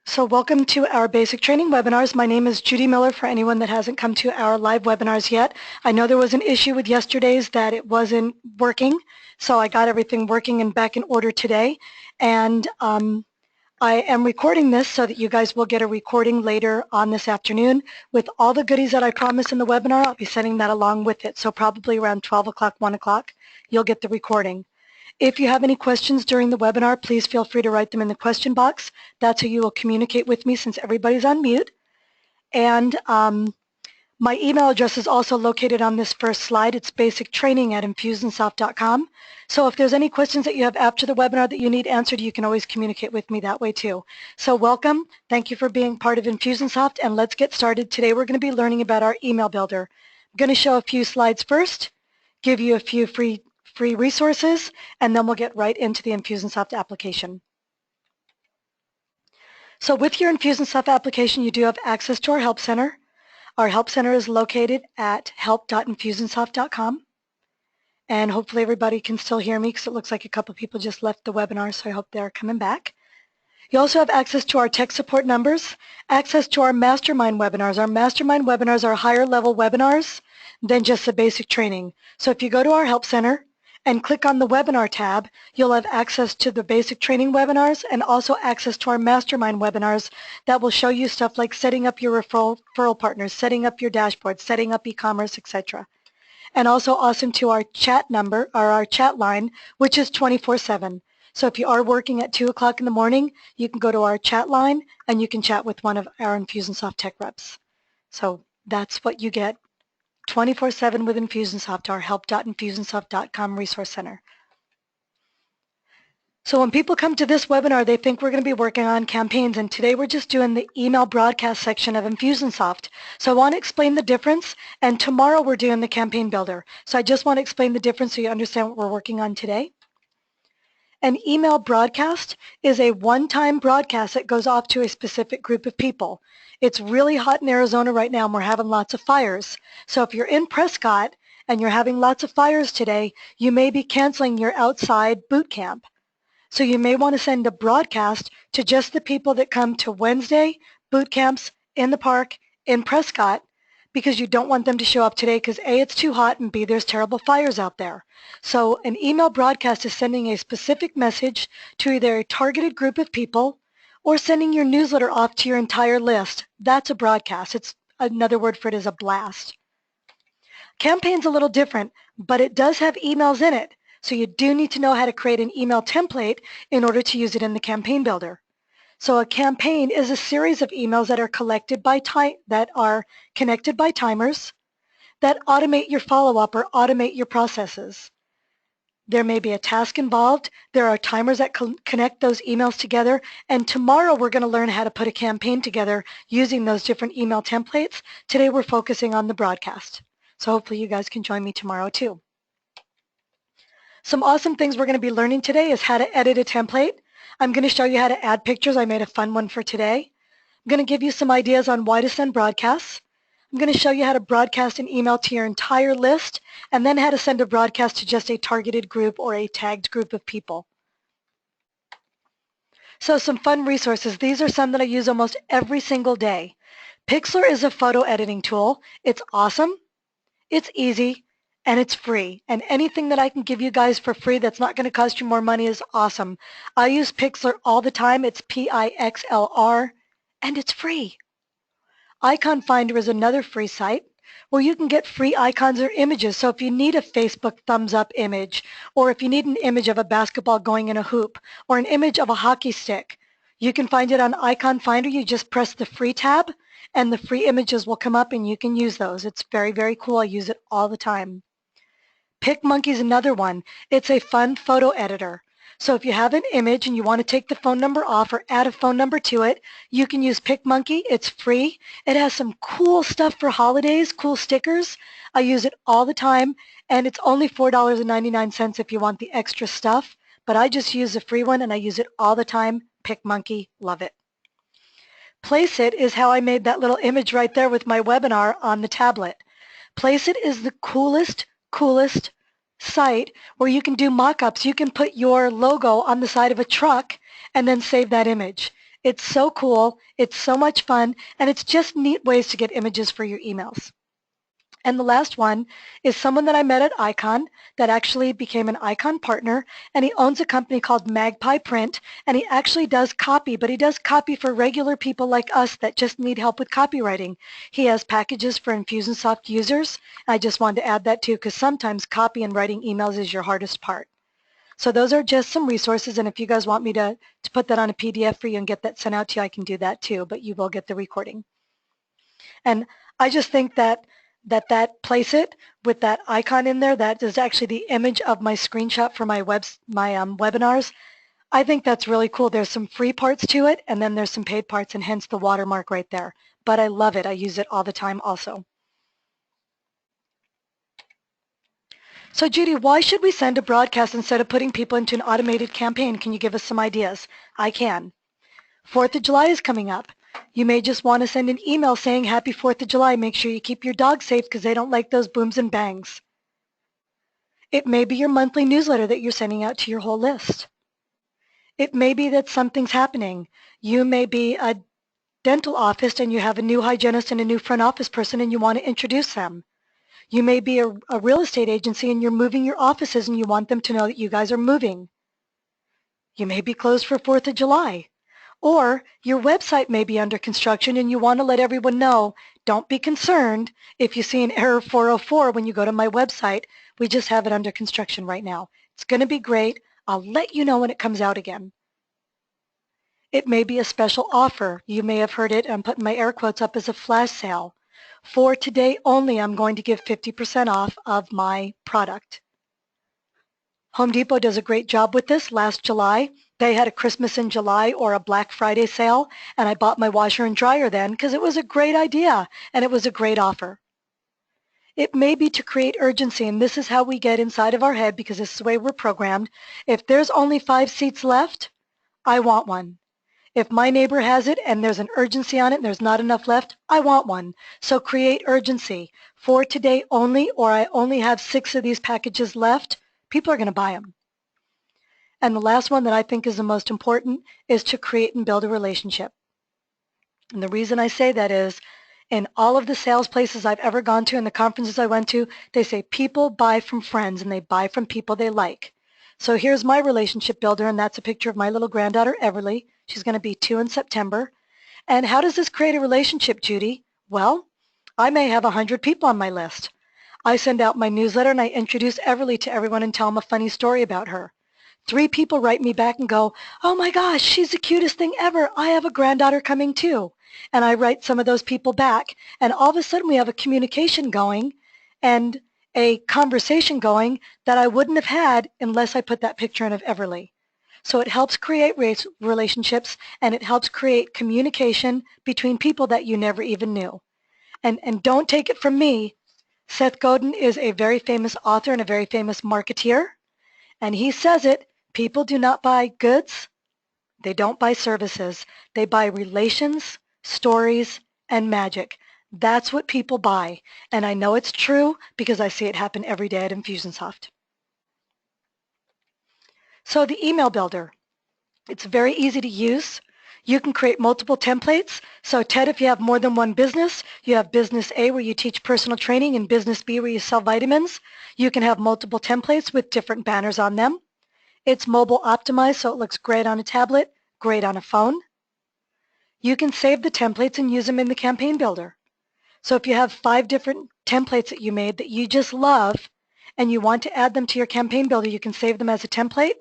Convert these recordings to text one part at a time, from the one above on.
So welcome to our basic training webinars. My name is Judy Miller for anyone that hasn't come to our live webinars yet. I know there was an issue with yesterday's that it wasn't working, so I got everything working and back in order today. And I am recording this so that you guys will get a recording later on this afternoon with all the goodies that I promised in the webinar. I'll be sending that along with it. So probably around 12 o'clock, 1 o'clock, you'll get the recording. If you have any questions during the webinar, please feel free to write them in the question box. That's how you will communicate with me since everybody's on mute. And my email address is also located on this first slide. It's basictraining@infusionsoft.com. So if there's any questions that you have after the webinar that you need answered, you can always communicate with me that way too. So welcome. Thank you for being part of Infusionsoft, and let's get started. Today we're going to be learning about our email builder. I'm going to show a few slides first, give you a few free resources, and then we'll get right into the Infusionsoft application. So with your Infusionsoft application, you do have access to our Help Center. Our Help Center is located at help.infusionsoft.com. And hopefully everybody can still hear me because it looks like a couple people just left the webinar, so I hope they're coming back. You also have access to our tech support numbers, access to our mastermind webinars. Our mastermind webinars are higher level webinars than just the basic training. So if you go to our Help Center and click on the webinar tab, you'll have access to the basic training webinars and also access to our mastermind webinars that will show you stuff like setting up your referral partners, setting up your dashboard, setting up e-commerce, etc. And also awesome to our chat number or our chat line, which is 24/7. So if you are working at 2 o'clock in the morning, you can go to our chat line and you can chat with one of our Infusionsoft tech reps. So that's what you get 24/7 with Infusionsoft, our help.infusionsoft.com resource center. So when people come to this webinar, they think we're going to be working on campaigns, and today we're just doing the email broadcast section of Infusionsoft. So I want to explain the difference, and tomorrow we're doing the campaign builder. So I just want to explain the difference so you understand what we're working on today. An email broadcast is a one-time broadcast that goes off to a specific group of people. It's really hot in Arizona right now and we're having lots of fires. So if you're in Prescott and you're having lots of fires today, you may be canceling your outside boot camp. So you may want to send a broadcast to just the people that come to Wednesday boot camps in the park in Prescott, because you don't want them to show up today because A, it's too hot, and B, there's terrible fires out there. So an email broadcast is sending a specific message to either a targeted group of people or sending your newsletter off to your entire list. That's a broadcast. It's another word for it is a blast. Campaign's a little different, but it does have emails in it. So you do need to know how to create an email template in order to use it in the campaign builder. So a campaign is a series of emails that are connected by timers that automate your follow-up or automate your processes. There may be a task involved. There are timers that connect those emails together. And tomorrow we're going to learn how to put a campaign together using those different email templates. Today we're focusing on the broadcast. So hopefully you guys can join me tomorrow too. Some awesome things we're going to be learning today is how to edit a template. I'm going to show you how to add pictures. I made a fun one for today. I'm going to give you some ideas on why to send broadcasts. I'm going to show you how to broadcast an email to your entire list and then how to send a broadcast to just a targeted group or a tagged group of people. So some fun resources. These are some that I use almost every single day. Pixlr is a photo editing tool. It's awesome, it's easy, and it's free. And anything that I can give you guys for free that's not going to cost you more money is awesome. I use Pixlr all the time. It's Pixlr, and it's free. Icon Finder is another free site where you can get free icons or images. So if you need a Facebook thumbs up image, or if you need an image of a basketball going in a hoop, or an image of a hockey stick, you can find it on Icon Finder. You just press the free tab, and the free images will come up, and you can use those. It's very, very cool. I use it all the time. PicMonkey is another one. It's a fun photo editor. So if you have an image and you want to take the phone number off or add a phone number to it, you can use PicMonkey. It's free. It has some cool stuff for holidays, cool stickers. I use it all the time, and it's only $4.99 if you want the extra stuff. But I just use the free one, and I use it all the time. PicMonkey, love it. Placeit is how I made that little image right there with my webinar on the tablet. Placeit is the coolest site where you can do mock-ups. You can put your logo on the side of a truck and then save that image. It's so cool. It's so much fun. And it's just neat ways to get images for your emails. And the last one is someone that I met at Icon that actually became an Icon partner, and he owns a company called Magpie Print, and he actually does copy, but he does copy for regular people like us that just need help with copywriting. He has packages for Infusionsoft users. I just wanted to add that too, because sometimes copy and writing emails is your hardest part. So those are just some resources, and if you guys want me to put that on a PDF for you and get that sent out to you, I can do that too, but you will get the recording. And I just think that place it with that icon in there, that is actually the image of my screenshot for my webinars. I think that's really cool. There's some free parts to it, and then there's some paid parts, and hence the watermark right there. But I love it. I use it all the time also. So Judy, why should we send a broadcast instead of putting people into an automated campaign? Can you give us some ideas? I can. 4th of July is coming up. You may just want to send an email saying Happy 4th of July. Make sure you keep your dogs safe because they don't like those booms and bangs. It may be your monthly newsletter that you're sending out to your whole list. It may be that something's happening. You may be a dental office and you have a new hygienist and a new front office person and you want to introduce them. You may be a real estate agency and you're moving your offices and you want them to know that you guys are moving. You may be closed for 4th of July. Or your website may be under construction and you want to let everyone know, don't be concerned if you see an error 404 when you go to my website. We just have it under construction right now. It's going to be great. I'll let you know when it comes out again. It may be a special offer. You may have heard it. I'm putting my air quotes up as a flash sale. For today only, I'm going to give 50% off of my product. Home Depot does a great job with this. Last July, they had a Christmas in July or a Black Friday sale, and I bought my washer and dryer then because it was a great idea and it was a great offer. It may be to create urgency, and this is how we get inside of our head because this is the way we're programmed. If there's only 5 seats left, I want one. If my neighbor has it and there's an urgency on it and there's not enough left, I want one. So create urgency. For today only, or I only have 6 of these packages left, people are going to buy them. And the last one that I think is the most important is to create and build a relationship. And the reason I say that is in all of the sales places I've ever gone to and the conferences I went to, they say people buy from friends and they buy from people they like. So here's my relationship builder, and that's a picture of my little granddaughter, Everly. She's going to be 2 in September. And how does this create a relationship, Judy? Well, I may have 100 people on my list. I send out my newsletter and I introduce Everly to everyone and tell them a funny story about her. 3 people write me back and go, oh my gosh, she's the cutest thing ever. I have a granddaughter coming too. And I write some of those people back. And all of a sudden we have a communication going and a conversation going that I wouldn't have had unless I put that picture in of Everly. So it helps create relationships and it helps create communication between people that you never even knew. And don't take it from me. Seth Godin is a very famous author and a very famous marketeer. And he says it, people do not buy goods, they don't buy services. They buy relations, stories, and magic. That's what people buy. And I know it's true because I see it happen every day at Infusionsoft. So the email builder, it's very easy to use. You can create multiple templates. So Ted, if you have more than one business, you have business A where you teach personal training and business B where you sell vitamins. You can have multiple templates with different banners on them. It's mobile optimized, so it looks great on a tablet, great on a phone. You can save the templates and use them in the campaign builder. So if you have 5 different templates that you made that you just love and you want to add them to your campaign builder, you can save them as a template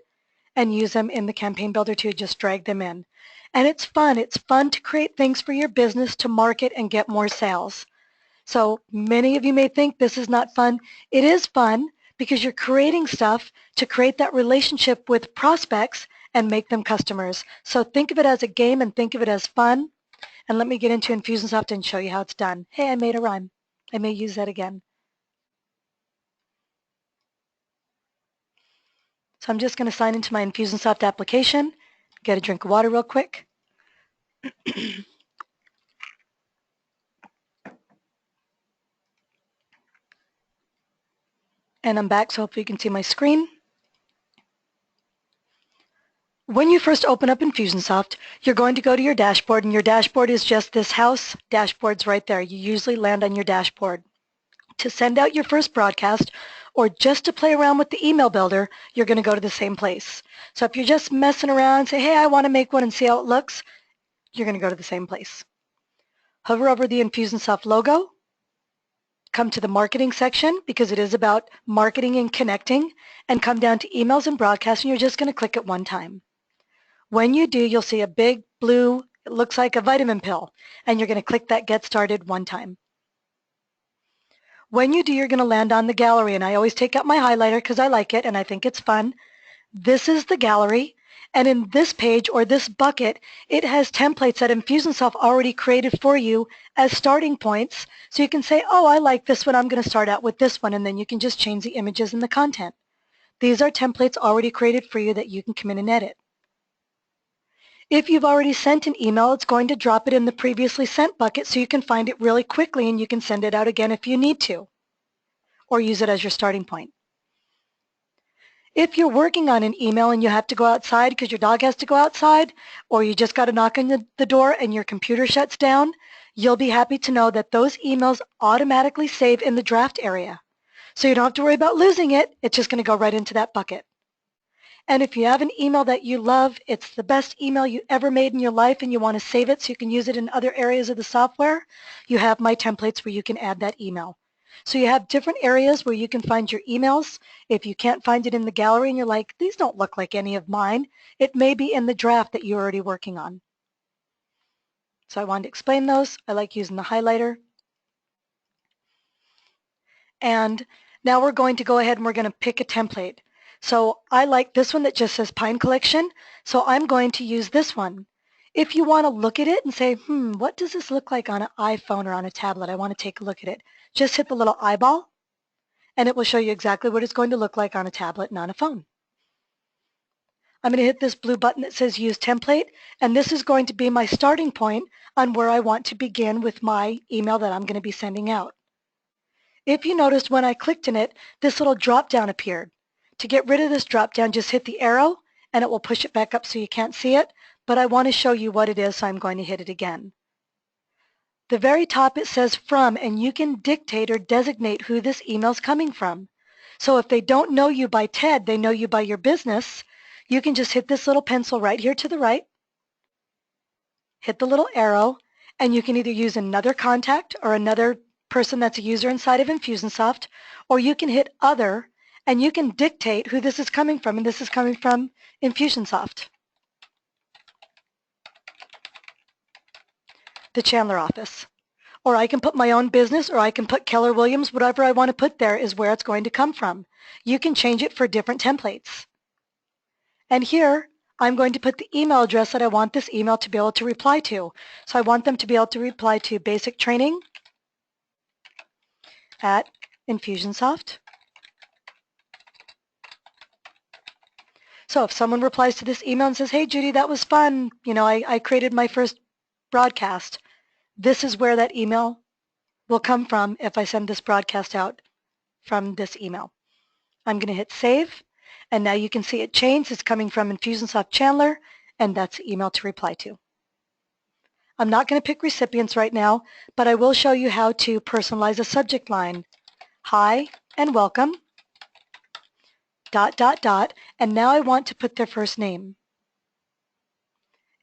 and use them in the campaign builder to just drag them in. And it's fun. It's fun to create things for your business to market and get more sales. So many of you may think this is not fun. It is fun because you're creating stuff to create that relationship with prospects and make them customers. So think of it as a game and think of it as fun. And let me get into Infusionsoft and show you how it's done. Hey, I made a rhyme. I may use that again. So I'm just going to sign into my Infusionsoft application, get a drink of water real quick. And I'm back, so hopefully you can see my screen. When you first open up Infusionsoft, you're going to go to your dashboard, and your dashboard is just this house. Dashboard's right there. You usually land on your dashboard. To send out your first broadcast or just to play around with the email builder, you're going to go to the same place. So if you're just messing around and say, hey, I want to make one and see how it looks, you're going to go to the same place. Hover over the Infusionsoft logo, come to the marketing section because it is about marketing and connecting, and come down to emails and broadcasts, and you're just going to click it one time. When you do, you'll see a big blue, it looks like a vitamin pill, and you're going to click that Get Started one time. When you do, you're going to land on the gallery, and I always take out my highlighter because I like it and I think it's fun. This is the gallery, and in this page or this bucket, it has templates that Infusionsoft already created for you as starting points, so you can say, oh, I like this one, I'm going to start out with this one, and then you can just change the images and the content. These are templates already created for you that you can come in and edit. If you've already sent an email, it's going to drop it in the previously sent bucket so you can find it really quickly and you can send it out again if you need to, or use it as your starting point. If you're working on an email and you have to go outside because your dog has to go outside, or you just got to knock on the door and your computer shuts down, you'll be happy to know that those emails automatically save in the draft area. So you don't have to worry about losing it. It's just going to go right into that bucket. And if you have an email that you love, it's the best email you ever made in your life, and you want to save it so you can use it in other areas of the software, you have my templates where you can add that email. So you have different areas where you can find your emails. If you can't find it in the gallery and you're like, these don't look like any of mine, it may be in the draft that you're already working on. So I wanted to explain those. I like using the highlighter. And now we're going to go ahead and we're going to pick a template. So I like this one that just says Pine Collection, so I'm going to use this one. If you want to look at it and say, what does this look like on an iPhone or on a tablet? I want to take a look at it. Just hit the little eyeball, and it will show you exactly what it's going to look like on a tablet and on a phone. I'm going to hit this blue button that says Use Template, and this is going to be my starting point on where I want to begin with my email that I'm going to be sending out. If you noticed when I clicked in it, this little drop down appeared. To get rid of this drop down, just hit the arrow and it will push it back up so you can't see it, but I want to show you what it is, so I'm going to hit it again. The very top it says From, and you can dictate or designate who this email is coming from. So if they don't know you by Ted, they know you by your business, you can just hit this little pencil right here to the right, hit the little arrow, and you can either use another contact or another person that's a user inside of Infusionsoft, or you can hit Other, and you can dictate who this is coming from, and this is coming from Infusionsoft, the Chandler office. Or I can put my own business, or I can put Keller Williams. Whatever I want to put there is where it's going to come from. You can change it for different templates. And here, I'm going to put the email address that I want this email to be able to reply to. So I want them to be able to reply to basictraining@Infusionsoft. So if someone replies to this email and says, hey, Judy, that was fun. I created my first broadcast. This is where that email will come from if I send this broadcast out from this email. I'm going to hit Save, and now you can see it changed. It's coming from Infusionsoft Chandler, and that's the email to reply to. I'm not going to pick recipients right now, but I will show you how to personalize a subject line. Hi and welcome. ... and now I want to put their first name.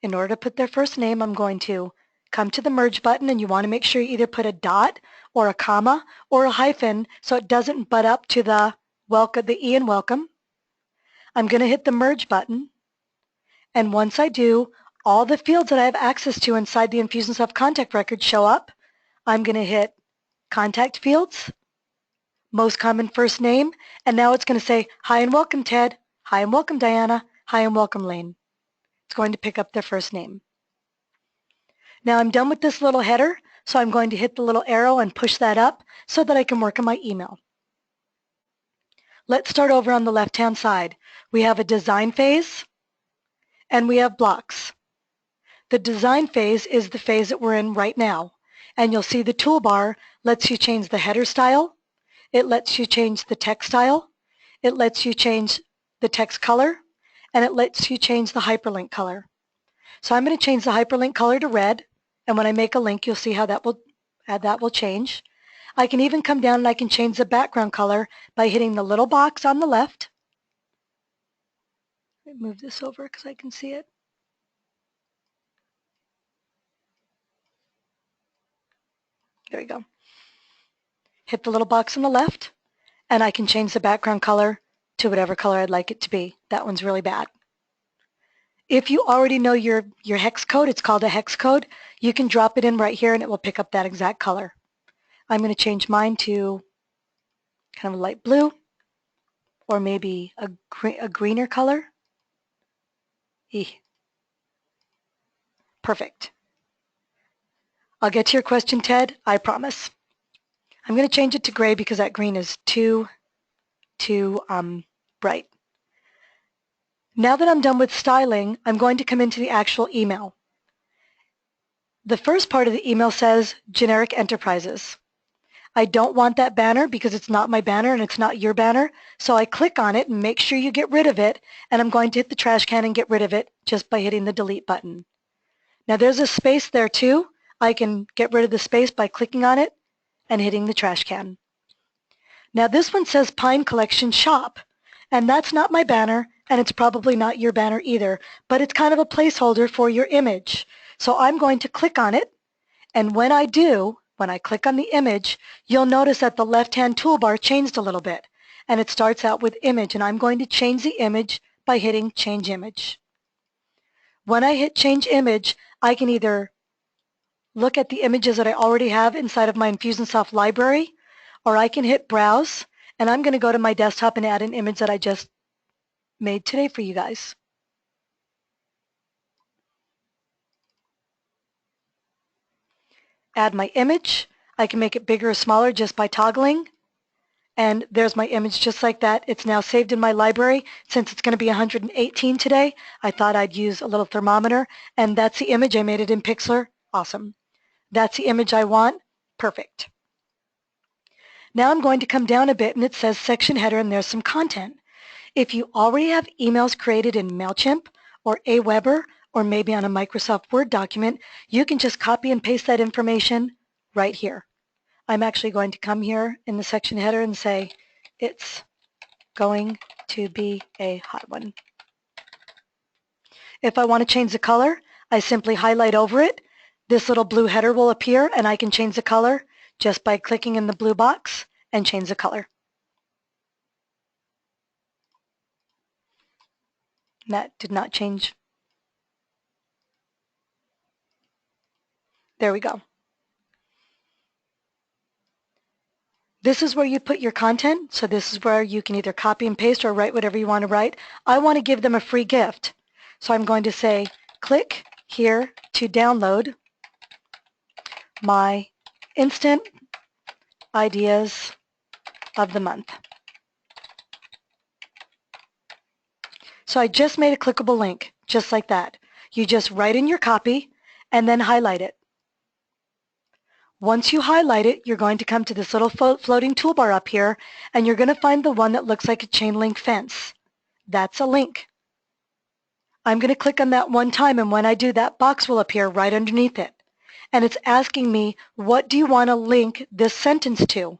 In order to put their first name, I'm going to come to the merge button, and you want to make sure you either put a dot or a comma or a hyphen so it doesn't butt up to the E in welcome. I'm going to hit the merge button, and once I do, all the fields that I have access to inside the Infusionsoft contact record show up. I'm going to hit Contact Fields, Most Common First Name, and now it's going to say, hi and welcome, Ted. Hi and welcome, Diana. Hi and welcome, Lane. It's going to pick up their first name. Now I'm done with this little header, so I'm going to hit the little arrow and push that up so that I can work on my email. Let's start over on the left-hand side. We have a design phase, and we have blocks. The design phase is the phase that we're in right now, and you'll see the toolbar lets you change the header style. It lets you change the text style. It lets you change the text color, and it lets you change the hyperlink color. So I'm going to change the hyperlink color to red, and when I make a link, you'll see how that will change. I can even come down and I can change the background color by hitting the little box on the left. Let me move this over because I can see it. There we go. Hit the little box on the left, and I can change the background color to whatever color I'd like it to be. That one's really bad. If you already know your hex code, it's called a hex code, you can drop it in right here and it will pick up that exact color. I'm going to change mine to kind of a light blue, or maybe a greener color. Perfect. I'll get to your question, Ted, I promise. I'm going to change it to gray because that green is too bright. Now that I'm done with styling, I'm going to come into the actual email. The first part of the email says generic enterprises. I don't want that banner because it's not my banner and it's not your banner, so I click on it and make sure you get rid of it, and I'm going to hit the trash can and get rid of it just by hitting the delete button. Now there's a space there too. I can get rid of the space by clicking on it and hitting the trash can. Now this one says Pine Collection Shop, and that's not my banner, and it's probably not your banner either, but it's kind of a placeholder for your image. So I'm going to click on it, and when I do, when I click on the image, you'll notice that the left-hand toolbar changed a little bit, and it starts out with image, and I'm going to change the image by hitting Change Image. When I hit Change Image, I can either look at the images that I already have inside of my Infusionsoft library, or I can hit Browse, and I'm going to go to my desktop and add an image that I just made today for you guys. Add my image. I can make it bigger or smaller just by toggling. And there's my image just like that. It's now saved in my library. Since it's going to be 118 today, I thought I'd use a little thermometer. And that's the image. I made it in Pixlr. Awesome. That's the image I want. Perfect. Now I'm going to come down a bit, and it says section header, and there's some content. If you already have emails created in MailChimp or Aweber or maybe on a Microsoft Word document, you can just copy and paste that information right here. I'm actually going to come here in the section header and say, it's going to be a hot one. If I want to change the color, I simply highlight over it. This little blue header will appear, and I can change the color just by clicking in the blue box and change the color. That did not change. There we go. This is where you put your content, so this is where you can either copy and paste or write whatever you want to write. I want to give them a free gift, so I'm going to say, click here to download my instant ideas of the month. So I just made a clickable link, just like that. You just write in your copy and then highlight it. Once you highlight it, you're going to come to this little floating toolbar up here, and you're going to find the one that looks like a chain link fence. That's a link. I'm going to click on that one time, and when I do, that box will appear right underneath it. And it's asking me, what do you want to link this sentence to?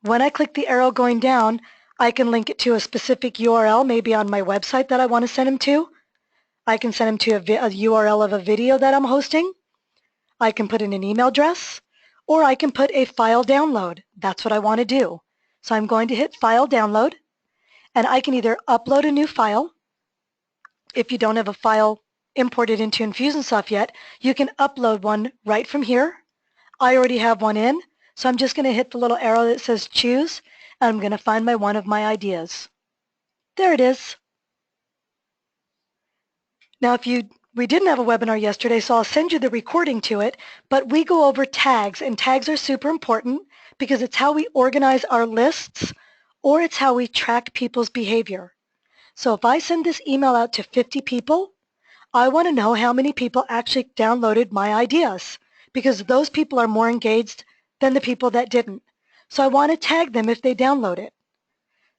When I click the arrow going down, I can link it to a specific URL, maybe on my website that I want to send them to. I can send them to a URL of a video that I'm hosting. I can put in an email address, or I can put a file download. That's what I want to do. So I'm going to hit File Download, and I can either upload a new file. If you don't have a file imported into Infusionsoft yet, you can upload one right from here. I already have one in, so I'm just going to hit the little arrow that says Choose, and I'm going to find one of my ideas. There it is. Now, we didn't have a webinar yesterday, so I'll send you the recording to it, but we go over tags, and tags are super important because it's how we organize our lists, or it's how we track people's behavior. So if I send this email out to 50 people, I want to know how many people actually downloaded my ideas, because those people are more engaged than the people that didn't. So I want to tag them if they download it.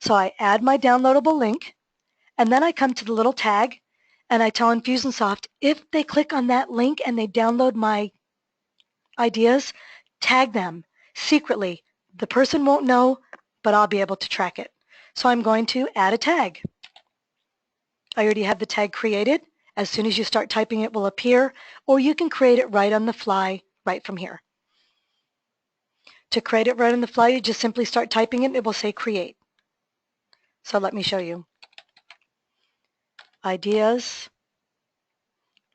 So I add my downloadable link, And then I come to the little tag and I tell Infusionsoft if they click on that link and they download my ideas, tag them secretly. The person won't know, but I'll be able to track it. So I'm going to add a tag. I already have the tag created. As soon as you start typing, it will appear, or you can create it right on the fly right from here. To create it right on the fly, you just simply start typing it, and it will say create. So let me show you. Ideas.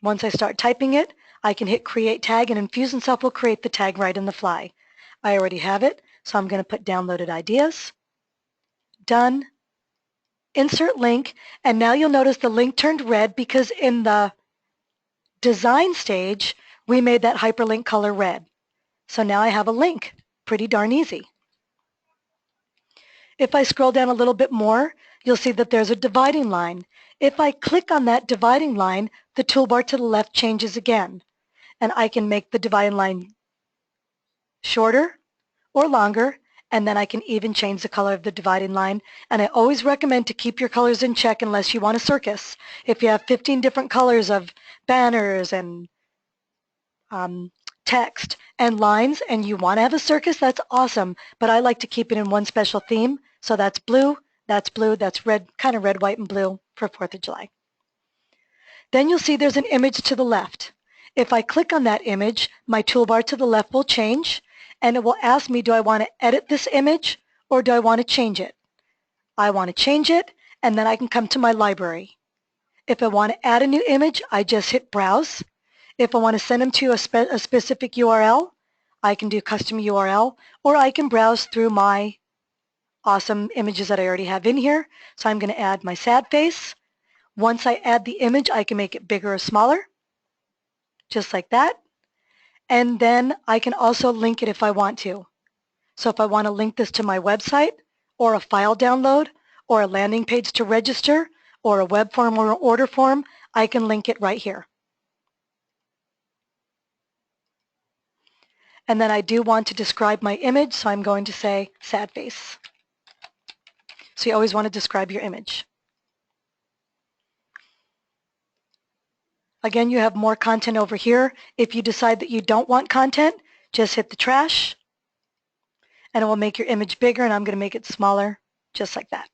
Once I start typing it, I can hit create tag, and Infusionsoft will create the tag right on the fly. I already have it, so I'm going to put downloaded ideas. Done. Insert link, and now you'll notice the link turned red because in the design stage, we made that hyperlink color red. So now I have a link. Pretty darn easy. If I scroll down a little bit more, you'll see that there's a dividing line. If I click on that dividing line, the toolbar to the left changes again, and I can make the dividing line shorter or longer, and then I can even change the color of the dividing line. And I always recommend to keep your colors in check unless you want a circus. If you have 15 different colors of banners and text and lines and you want to have a circus, that's awesome. But I like to keep it in one special theme. So that's blue, that's red, kind of red, white, and blue for 4th of July. Then you'll see there's an image to the left. If I click on that image, my toolbar to the left will change, and it will ask me, do I want to edit this image or do I want to change it? I want to change it, and then I can come to my library. If I want to add a new image, I just hit Browse. If I want to send them to a specific URL, I can do custom URL, or I can browse through my awesome images that I already have in here. So I'm going to add my sad face. Once I add the image, I can make it bigger or smaller, just like that. And then I can also link it if I want to. So if I want to link this to my website, or a file download, or a landing page to register, or a web form or an order form, I can link it right here. And then I do want to describe my image, so I'm going to say sad face. So you always want to describe your image. Again, you have more content over here. If you decide that you don't want content, just hit the trash, and it will make your image bigger, and I'm going to make it smaller, just like that.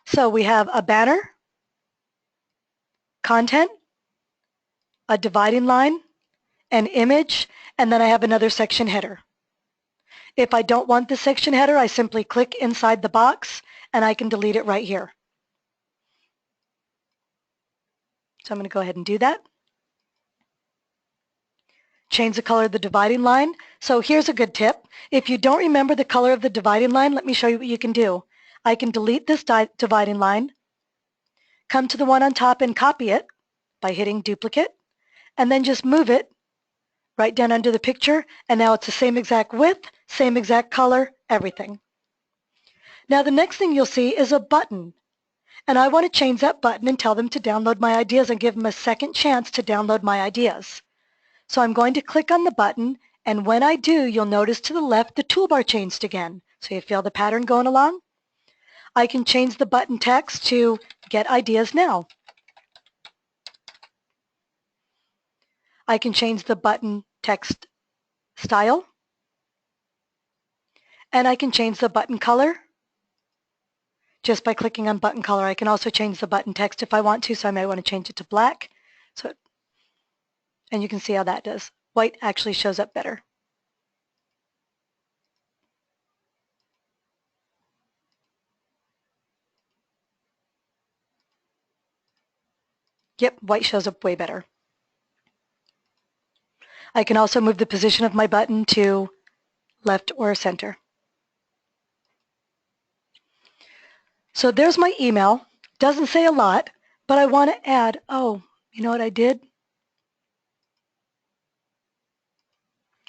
So we have a banner, content, a dividing line, an image, and then I have another section header. If I don't want the section header, I simply click inside the box, and I can delete it right here. So I'm going to go ahead and do that. Change the color of the dividing line. So here's a good tip. If you don't remember the color of the dividing line, let me show you what you can do. I can delete this dividing line, come to the one on top and copy it by hitting duplicate, and then just move it right down under the picture, and now it's the same exact width, same exact color, everything. Now the next thing you'll see is a button, and I want to change that button and tell them to download my ideas and give them a second chance to download my ideas. So I'm going to click on the button, and when I do, you'll notice to the left the toolbar changed again. So you feel the pattern going along? I can change the button text to Get Ideas Now. I can change the button text style, and I can change the button color just by clicking on button color. I can also change the button text if I want to, so I may want to change it to black. And you can see how that does. White actually shows up better. Yep, white shows up way better. I can also move the position of my button to left or center. So there's my email. Doesn't say a lot, but I want to add, oh, you know what I did?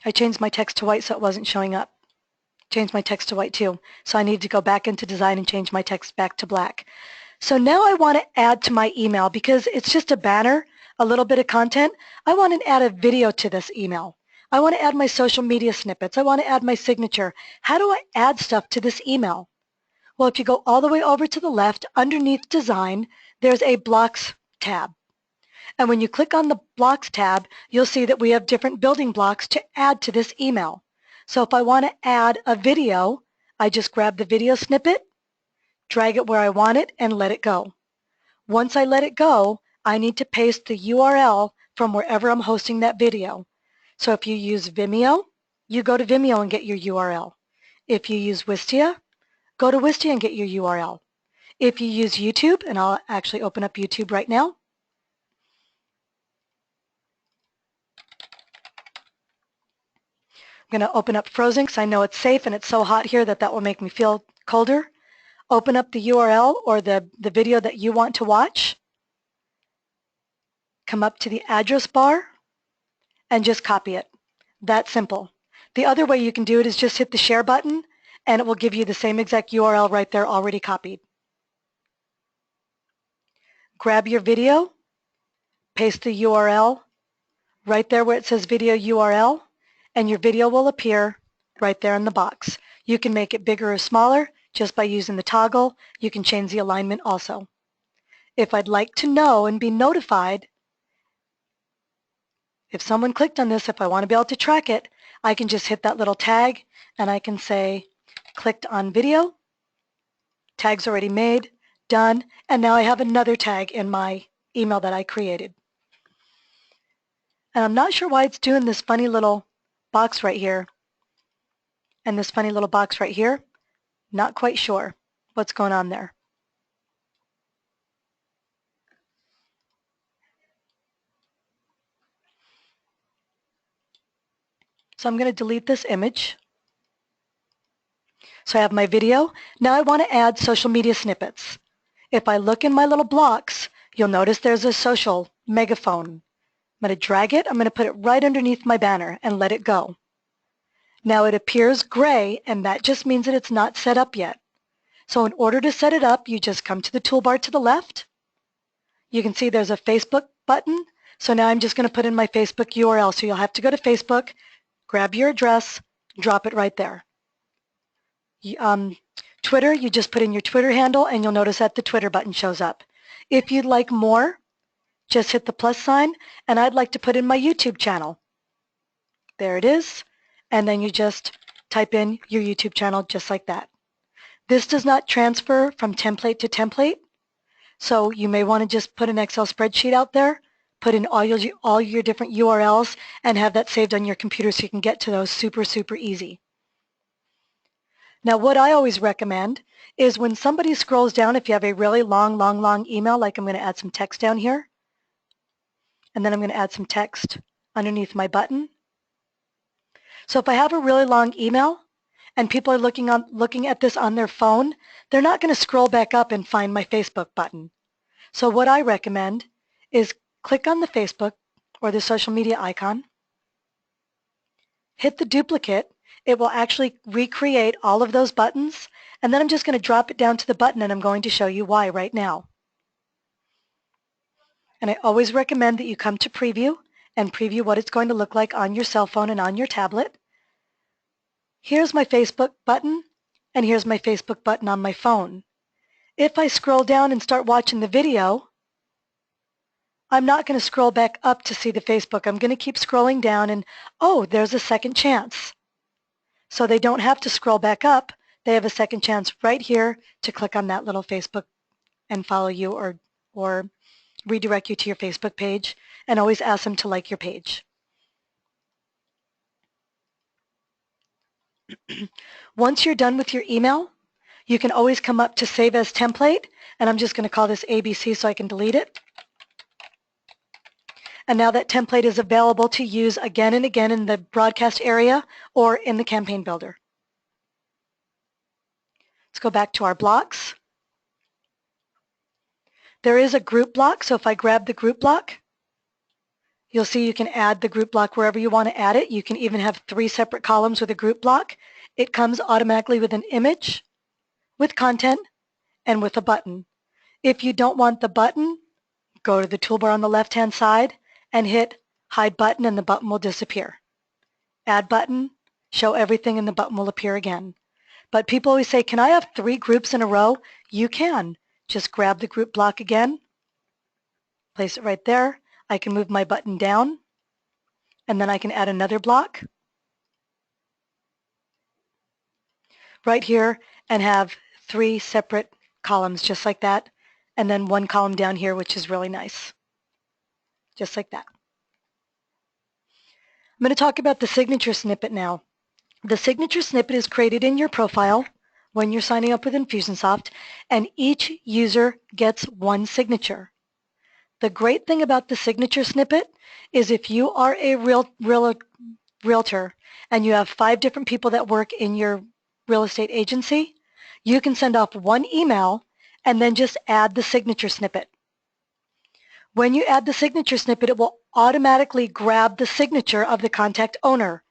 I changed my text to white so it wasn't showing up. Changed my text to white too. So I need to go back into design and change my text back to black. So now I want to add to my email, because it's just a banner, a little bit of content. I want to add a video to this email. I want to add my social media snippets. I want to add my signature. How do I add stuff to this email? Well, if you go all the way over to the left, underneath Design, there's a Blocks tab. And when you click on the Blocks tab, you'll see that we have different building blocks to add to this email. So if I want to add a video, I just grab the video snippet, drag it where I want it, and let it go. Once I let it go, I need to paste the URL from wherever I'm hosting that video. So if you use Vimeo, you go to Vimeo and get your URL. If you use Wistia, go to Wistia and get your URL. If you use YouTube, and I'll actually open up YouTube right now. I'm going to open up Frozen because I know it's safe and it's so hot here that will make me feel colder. Open up the URL or the video that you want to watch. Come up to the address bar and just copy it. That simple. The other way you can do it is just hit the share button and it will give you the same exact URL right there already copied. Grab your video, paste the URL right there where it says video URL, and your video will appear right there in the box. You can make it bigger or smaller just by using the toggle. You can change the alignment also. If I'd like to know and be notified, if someone clicked on this, if I want to be able to track it, I can just hit that little tag and I can say, clicked on video, tag's already made, done, and now I have another tag in my email that I created. And I'm not sure why it's doing this funny little box right here and this funny little box right here. Not quite sure what's going on there. So I'm going to delete this image. So I have my video. Now I want to add social media snippets. If I look in my little blocks, you'll notice there's a social megaphone. I'm going to drag it. I'm going to put it right underneath my banner and let it go. Now it appears gray, and that just means that it's not set up yet. So in order to set it up, you just come to the toolbar to the left. You can see there's a Facebook button. So now I'm just going to put in my Facebook URL. So you'll have to go to Facebook, grab your address, drop it right there. Twitter, you just put in your Twitter handle and you'll notice that the Twitter button shows up. If you'd like more, just hit the plus sign, and I'd like to put in my YouTube channel. There it is, and then you just type in your YouTube channel just like that. This does not transfer from template to template, so you may want to just put an Excel spreadsheet out there, put in all your different URLs, and have that saved on your computer so you can get to those super, super easy. Now what I always recommend is when somebody scrolls down, if you have a really long email, like I'm going to add some text down here, and then I'm going to add some text underneath my button. So if I have a really long email and people are looking at this on their phone, they're not going to scroll back up and find my Facebook button. So what I recommend is click on the Facebook or the social media icon, hit the duplicate. It will actually recreate all of those buttons, and then I'm just going to drop it down to the button, and I'm going to show you why right now. And I always recommend that you come to preview and preview what it's going to look like on your cell phone and on your tablet. Here's my Facebook button, and here's my Facebook button on my phone. If I scroll down and start watching the video, I'm not going to scroll back up to see the Facebook. I'm going to keep scrolling down, and oh, there's a second chance. So they don't have to scroll back up. They have a second chance right here to click on that little Facebook and follow you or redirect you to your Facebook page, and always ask them to like your page. Once you're done with your email, you can always come up to Save as Template, and I'm just going to call this ABC so I can delete it. And now that template is available to use again and again in the broadcast area or in the campaign builder. Let's go back to our blocks. There is a group block, so if I grab the group block, you'll see you can add the group block wherever you want to add it. You can even have 3 separate columns with a group block. It comes automatically with an image, with content, and with a button. If you don't want the button, go to the toolbar on the left-hand side and hit Hide Button, and the button will disappear. Add button, show everything, and the button will appear again. But people always say, can I have 3 groups in a row? You can. Just grab the group block again, place it right there. I can move my button down, and then I can add another block right here and have 3 separate columns just like that, and then 1 column down here, which is really nice, just like that. I'm going to talk about the signature snippet now. The signature snippet is created in your profile when you're signing up with Infusionsoft, and each user gets 1 signature. The great thing about the signature snippet is if you are a realtor and you have 5 different people that work in your real estate agency, you can send off 1 email and then just add the signature snippet. When you add the signature snippet, it will automatically grab the signature of the contact owner.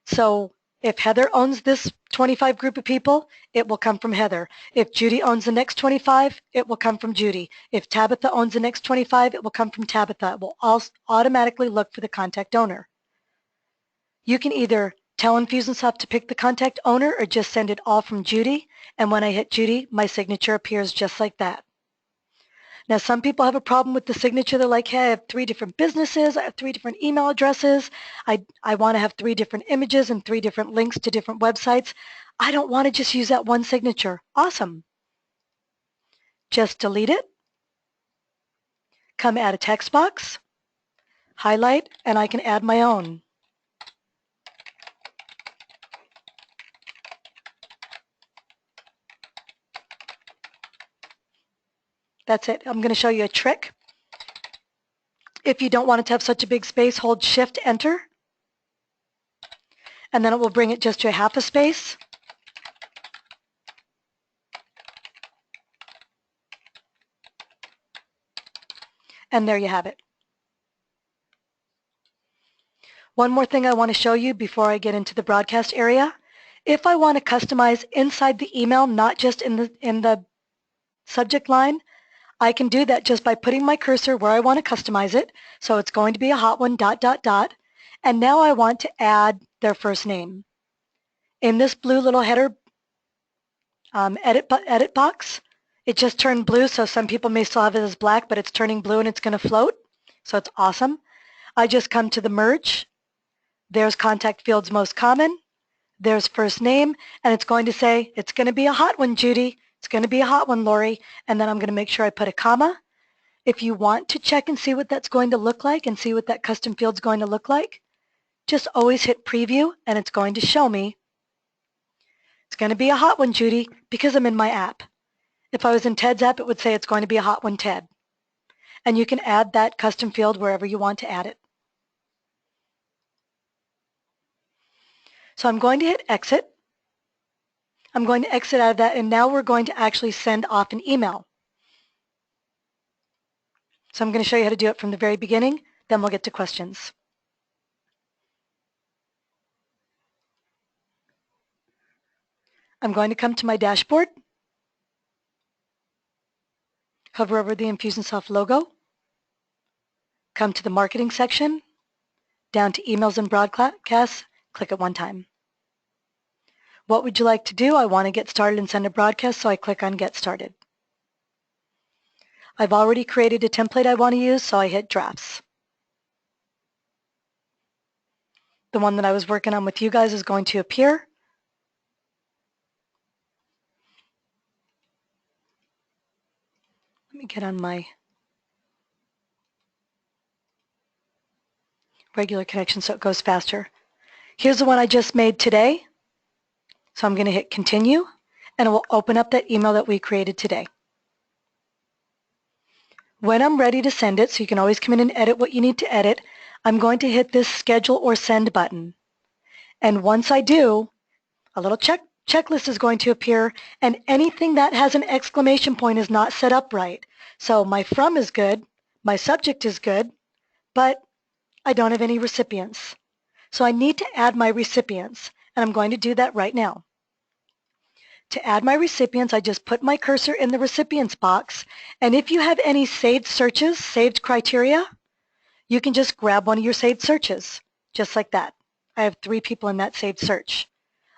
So if Heather owns this 25 group of people, it will come from Heather. If Judy owns the next 25, it will come from Judy. If Tabitha owns the next 25, it will come from Tabitha. It will automatically look for the contact owner. You can either tell Infusionsoft to pick the contact owner or just send it all from Judy, and when I hit Judy, my signature appears just like that. Now, some people have a problem with the signature. They're like, hey, I have 3 different businesses. I have 3 different email addresses. I want to have 3 different images and 3 different links to different websites. I don't want to just use that 1 signature. Awesome. Just delete it. Come add a text box, highlight, and I can add my own. That's it. I'm going to show you a trick. If you don't want it to have such a big space, hold Shift Enter, and then it will bring it just to a half a space. And there you have it. One more thing I want to show you before I get into the broadcast area. If I want to customize inside the email, not just in the subject line, I can do that just by putting my cursor where I want to customize it. So it's going to be a hot one, ... And now I want to add their first name. In this blue little header edit box, it just turned blue, so some people may still have it as black, but it's turning blue and it's going to float. So it's awesome. I just come to the merge. There's contact fields most common. There's first name, and it's going to say, it's going to be a hot one, Judy. It's going to be a hot one, Lori. And then I'm going to make sure I put a comma. If you want to check and see what that's going to look like and see what that custom field's going to look like, just always hit preview, and it's going to show me. It's going to be a hot one, Judy, because I'm in my app. If I was in Ted's app, it would say it's going to be a hot one, Ted. And you can add that custom field wherever you want to add it. So I'm going to hit exit. I'm going to exit out of that, and now we're going to actually send off an email. So I'm going to show you how to do it from the very beginning, then we'll get to questions. I'm going to come to my dashboard, hover over the Infusionsoft logo, come to the marketing section, down to emails and broadcasts, click it 1 time. What would you like to do? I want to get started and send a broadcast, so I click on Get Started. I've already created a template I want to use, so I hit Drafts. The one that I was working on with you guys is going to appear. Let me get on my regular connection so it goes faster. Here's the one I just made today. So I'm going to hit Continue, and it will open up that email that we created today. When I'm ready to send it, so you can always come in and edit what you need to edit, I'm going to hit this Schedule or Send button. And once I do, a little checklist is going to appear, and anything that has an exclamation point is not set up right. So my from is good, my subject is good, but I don't have any recipients. So I need to add my recipients, and I'm going to do that right now. To add my recipients, I just put my cursor in the recipients box, and if you have any saved searches, saved criteria, you can just grab one of your saved searches, just like that. I have 3 people in that saved search.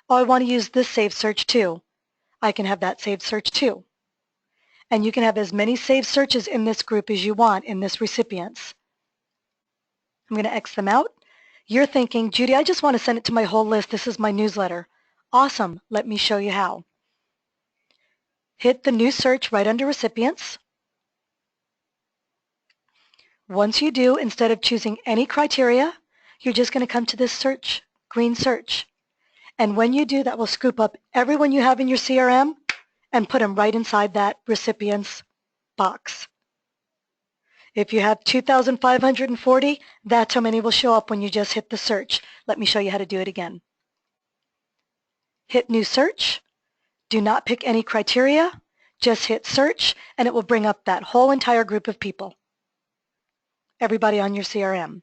Oh, I want to use this saved search too. I can have that saved search too. And you can have as many saved searches in this group as you want in this recipients. I'm going to X them out. You're thinking, Judy, I just want to send it to my whole list. This is my newsletter. Awesome. Let me show you how. Hit the new search right under recipients. Once you do, instead of choosing any criteria, you're just going to come to this search, green search. And when you do, that will scoop up everyone you have in your CRM and put them right inside that recipients box. If you have 2,540, that's how many will show up when you just hit the search. Let me show you how to do it again. Hit new search. Do not pick any criteria. Just hit search, and it will bring up that whole entire group of people. Everybody on your CRM.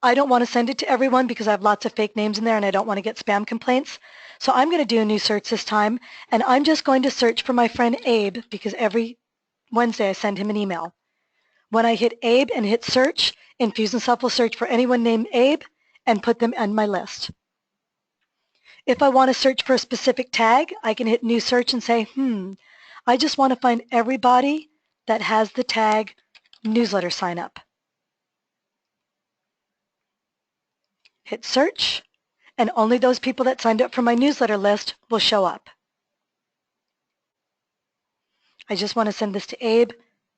I don't want to send it to everyone because I have lots of fake names in there and I don't want to get spam complaints. So I'm going to do a new search this time, and I'm just going to search for my friend Abe because every Wednesday I send him an email. When I hit Abe and hit search, Infusionsoft will search for anyone named Abe and put them on my list. If I want to search for a specific tag, I can hit new search and say, I just want to find everybody that has the tag newsletter sign up. Hit search, and only those people that signed up for my newsletter list will show up. I just want to send this to Abe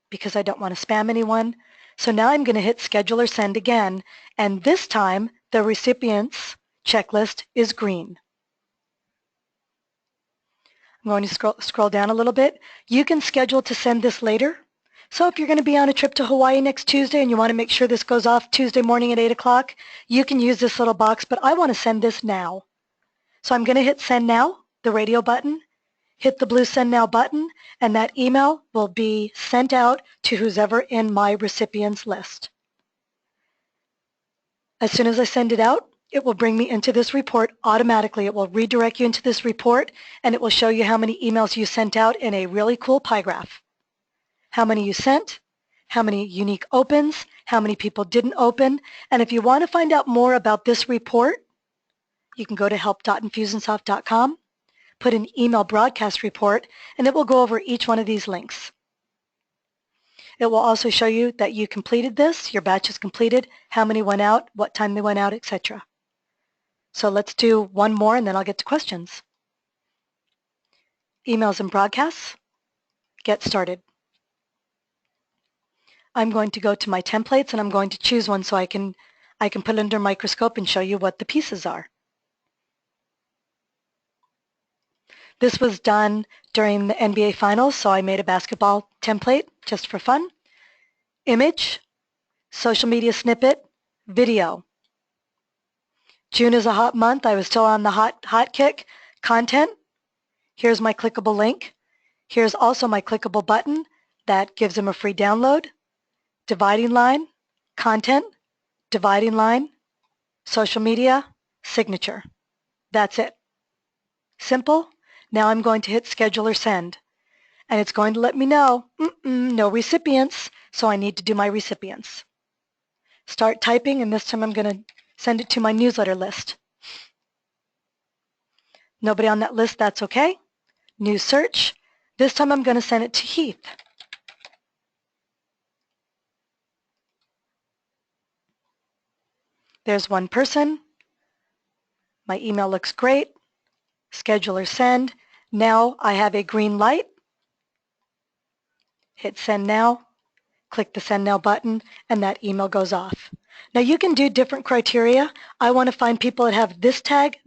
because I don't want to spam anyone. So now I'm going to hit schedule or send again, and this time the recipients checklist is green. I'm going to scroll down a little bit. You can schedule to send this later. So if you're going to be on a trip to Hawaii next Tuesday and you want to make sure this goes off Tuesday morning at 8 o'clock, you can use this little box, but I want to send this now. So I'm going to hit send now, the radio button, hit the blue send now button, and that email will be sent out to who's ever in my recipients list. As soon as I send it out, it will bring me into this report automatically. It will redirect you into this report, and it will show you how many emails you sent out in a really cool pie graph. How many you sent, how many unique opens, how many people didn't open, and if you want to find out more about this report, you can go to help.infusionsoft.com, put an email broadcast report, and it will go over each one of these links. It will also show you that you completed this, your batch is completed, how many went out, what time they went out, etc. So let's do one more and then I'll get to questions. Emails and broadcasts, get started. I'm going to go to my templates and I'm going to choose one so I can put it under a microscope and show you what the pieces are. This was done during the NBA Finals, so I made a basketball template just for fun. Image, social media snippet, video. June is a hot month. I was still on the hot kick. Content. Here's my clickable link. Here's also my clickable button that gives them a free download. Dividing line, content, dividing line, social media, signature. That's it. Simple. Now I'm going to hit schedule or send. And it's going to let me know, no recipients, so I need to do my recipients. Start typing, and this time I'm going to send it to my newsletter list. Nobody on that list, that's okay. New search. This time I'm going to send it to Heath. There's one person. My email looks great. Schedule or send. Now I have a green light. Hit send now. Click the send now button, and that email goes off. Now you can do different criteria. I want to find people that have this tag,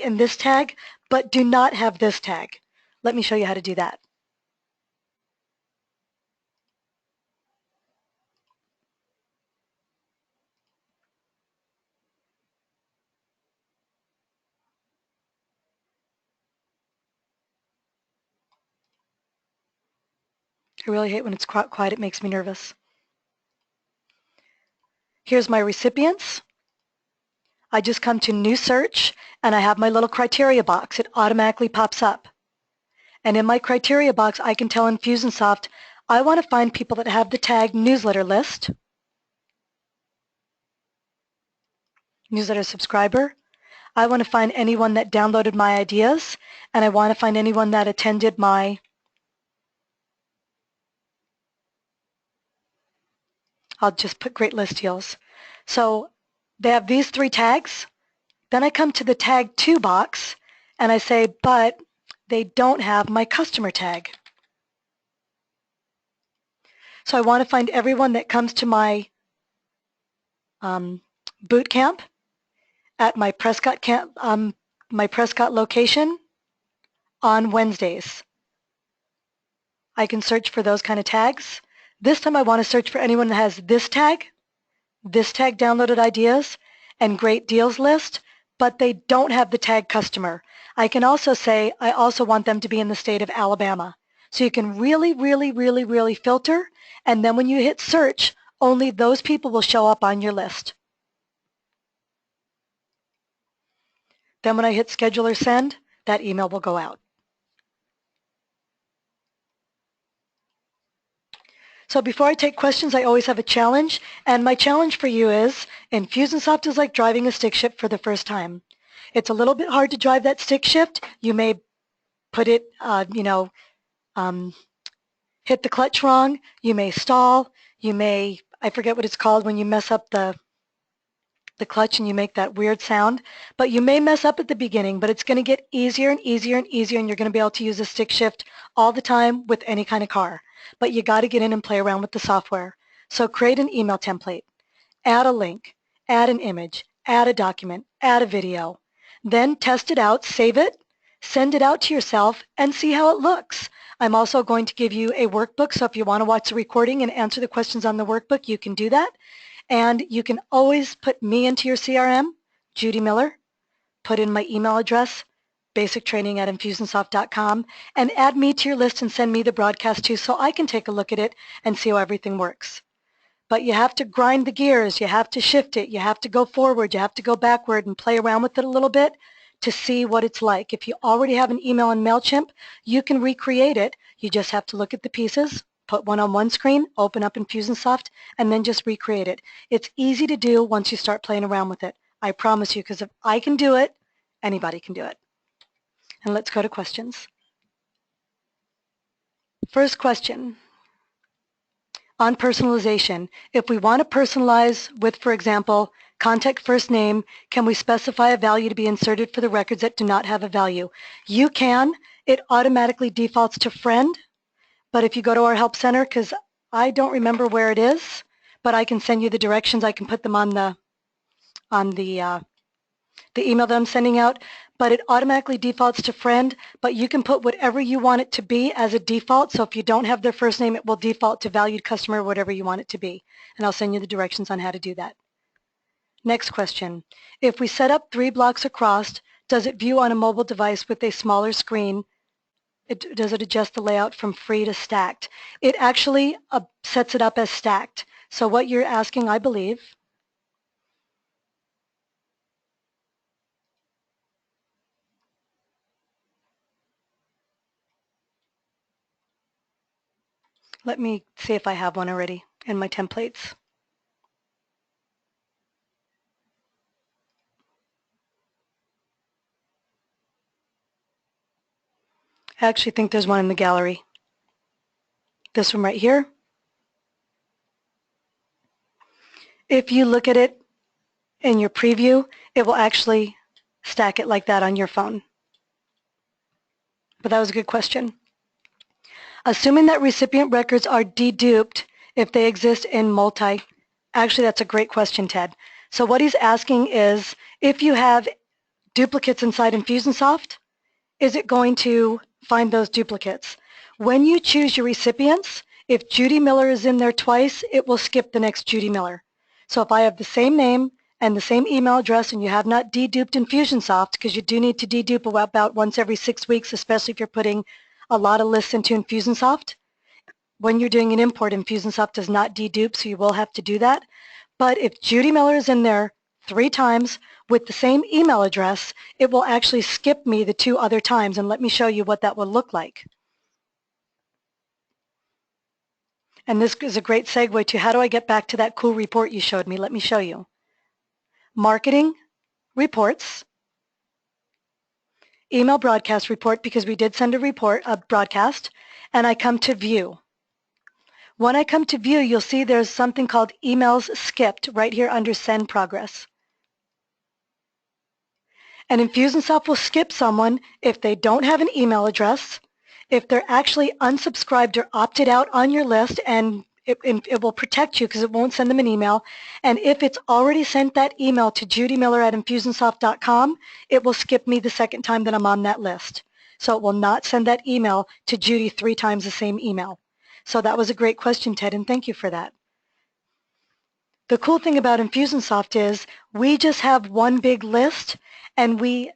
and this tag, but do not have this tag. Let me show you how to do that. I really hate when it's quiet. It makes me nervous. Here's my recipients. I just come to new search, and I have my little criteria box. It automatically pops up. And in my criteria box, I can tell Infusionsoft, I want to find people that have the tag newsletter list, newsletter subscriber. I want to find anyone that downloaded my ideas, and I want to find anyone that attended my, I'll just put great list deals. So they have these 3 tags. Then I come to the tag 2 box, and I say, but they don't have my customer tag. So I want to find everyone that comes to my boot camp at my Prescott location on Wednesdays. I can search for those kind of tags. This time I want to search for anyone that has this tag downloaded ideas, and great deals list, but they don't have the tag customer. I can also say I also want them to be in the state of Alabama. So you can really, really, really, really filter, and then when you hit search, only those people will show up on your list. Then when I hit schedule or send, that email will go out. So before I take questions, I always have a challenge, and my challenge for you is Infusionsoft is like driving a stick shift for the first time. It's a little bit hard to drive that stick shift. You may put it, hit the clutch wrong. You may stall. You may, I forget what it's called when you mess up the clutch and you make that weird sound, but you may mess up at the beginning, but it's going to get easier and easier and easier, and you're going to be able to use a stick shift all the time with any kind of car. But you got to get in and play around with the software. So create an email template, add a link, add an image, add a document, add a video. Then test it out, save it, send it out to yourself, and see how it looks. I'm also going to give you a workbook, so if you want to watch the recording and answer the questions on the workbook, you can do that. And you can always put me into your CRM, Judy Miller, put in my email address, basictraining@infusionsoft.com, and add me to your list and send me the broadcast too so I can take a look at it and see how everything works. But you have to grind the gears, you have to shift it, you have to go forward, you have to go backward and play around with it a little bit to see what it's like. If you already have an email in MailChimp, you can recreate it. You just have to look at the pieces, put one on one screen, open up Infusionsoft, and then just recreate it. It's easy to do once you start playing around with it. I promise you, because if I can do it, anybody can do it. And let's go to questions. First question. On personalization, if we want to personalize with, for example, contact first name, can we specify a value to be inserted for the records that do not have a value? You can. It automatically defaults to friend, but if you go to our help center, because I don't remember where it is, but I can send you the directions. I can put them on the email that I'm sending out, but it automatically defaults to friend, but you can put whatever you want it to be as a default. So if you don't have their first name, it will default to valued customer, whatever you want it to be. And I'll send you the directions on how to do that. Next question. If we set up 3 blocks across, does it view on a mobile device with a smaller screen? Does it adjust the layout from free to stacked? It actually sets it up as stacked. So what you're asking, I believe, let me see if I have one already in my templates. I actually think there's one in the gallery. This one right here. If you look at it in your preview, it will actually stack it like that on your phone. But that was a good question. Assuming that recipient records are deduped if they exist in multi, actually that's a great question, Ted. So what he's asking is, if you have duplicates inside Infusionsoft, is it going to find those duplicates? When you choose your recipients, if Judy Miller is in there twice, it will skip the next Judy Miller. So if I have the same name and the same email address and you have not deduped Infusionsoft, because you do need to dedupe about once every 6 weeks, especially if you're putting a lot of lists into Infusionsoft. When you're doing an import, Infusionsoft does not dedupe, so you will have to do that. But if Judy Miller is in there 3 times with the same email address, it will actually skip me the 2 other times, and let me show you what that will look like. And this is a great segue to how do I get back to that cool report you showed me. Let me show you. Marketing, reports, email broadcast report because we did send a broadcast, and I come to view. When I come to view, you'll see there's something called emails skipped right here under send progress. And Infusionsoft will skip someone if they don't have an email address, if they're actually unsubscribed or opted out on your list, and it will protect you because it won't send them an email. And if it's already sent that email to judymiller@infusionsoft.com, it will skip me the second time that I'm on that list. So it will not send that email to Judy 3 times the same email. So that was a great question, Ted, and thank you for that. The cool thing about Infusionsoft is we just have one big list, and we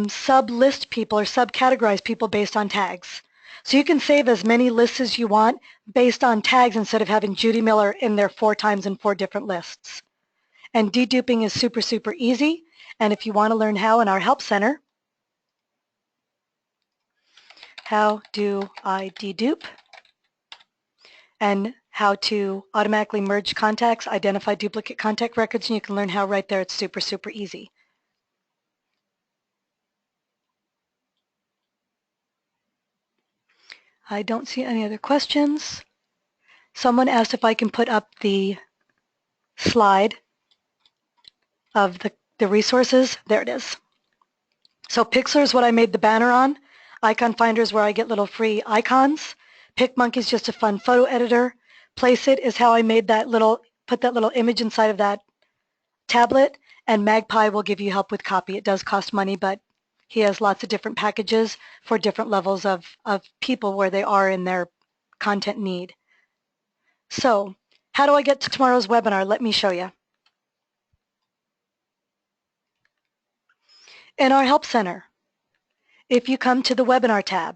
sub-list people or subcategorize people based on tags. So you can save as many lists as you want based on tags instead of having Judy Miller in there 4 times in 4 different lists. And deduping is super, super easy. And if you want to learn how in our Help Center, how do I dedupe? And how to automatically merge contacts, identify duplicate contact records, and you can learn how right there. It's super, super easy. I don't see any other questions. Someone asked if I can put up the slide of the resources. There it is. So Pixlr is what I made the banner on. Icon Finder is where I get little free icons. PicMonkey is just a fun photo editor. Placeit is how I made that put that little image inside of that tablet. And Magpie will give you help with copy. It does cost money, but he has lots of different packages for different levels of people where they are in their content need. So how do I get to tomorrow's webinar? Let me show you. In our Help Center, if you come to the Webinar tab,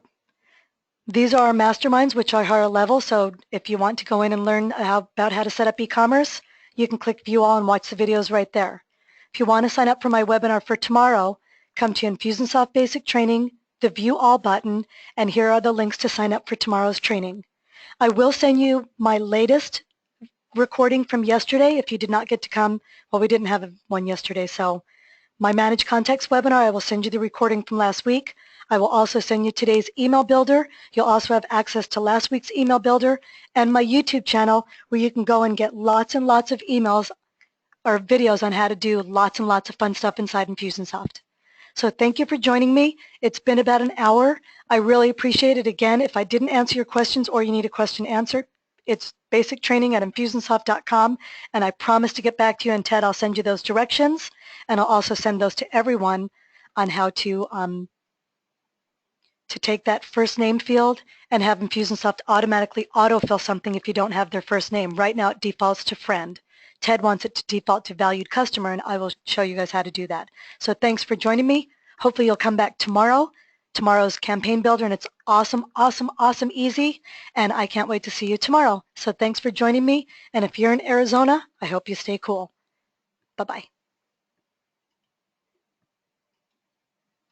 these are our masterminds, which are higher level, so if you want to go in and learn about how to set up e-commerce, you can click View All and watch the videos right there. If you want to sign up for my webinar for tomorrow, come to Infusionsoft Basic Training, the View All button, and here are the links to sign up for tomorrow's training. I will send you my latest recording from yesterday if you did not get to come. Well, we didn't have one yesterday, so my Manage Contacts webinar, I will send you the recording from last week. I will also send you today's email builder. You'll also have access to last week's email builder and my YouTube channel where you can go and get lots and lots of emails or videos on how to do lots and lots of fun stuff inside Infusionsoft. So thank you for joining me. It's been about an hour. I really appreciate it. Again, if I didn't answer your questions or you need a question answered, it's basic training at Infusionsoft.com, and I promise to get back to you. And Ted, I'll send you those directions, and I'll also send those to everyone on how to take that first name field and have Infusionsoft automatically autofill something if you don't have their first name. Right now it defaults to friend. Ted wants it to default to valued customer, and I will show you guys how to do that. So thanks for joining me. Hopefully you'll come back tomorrow. Tomorrow's campaign builder, and it's awesome, awesome, awesome easy, and I can't wait to see you tomorrow. So thanks for joining me, and if you're in Arizona, I hope you stay cool. Bye-bye.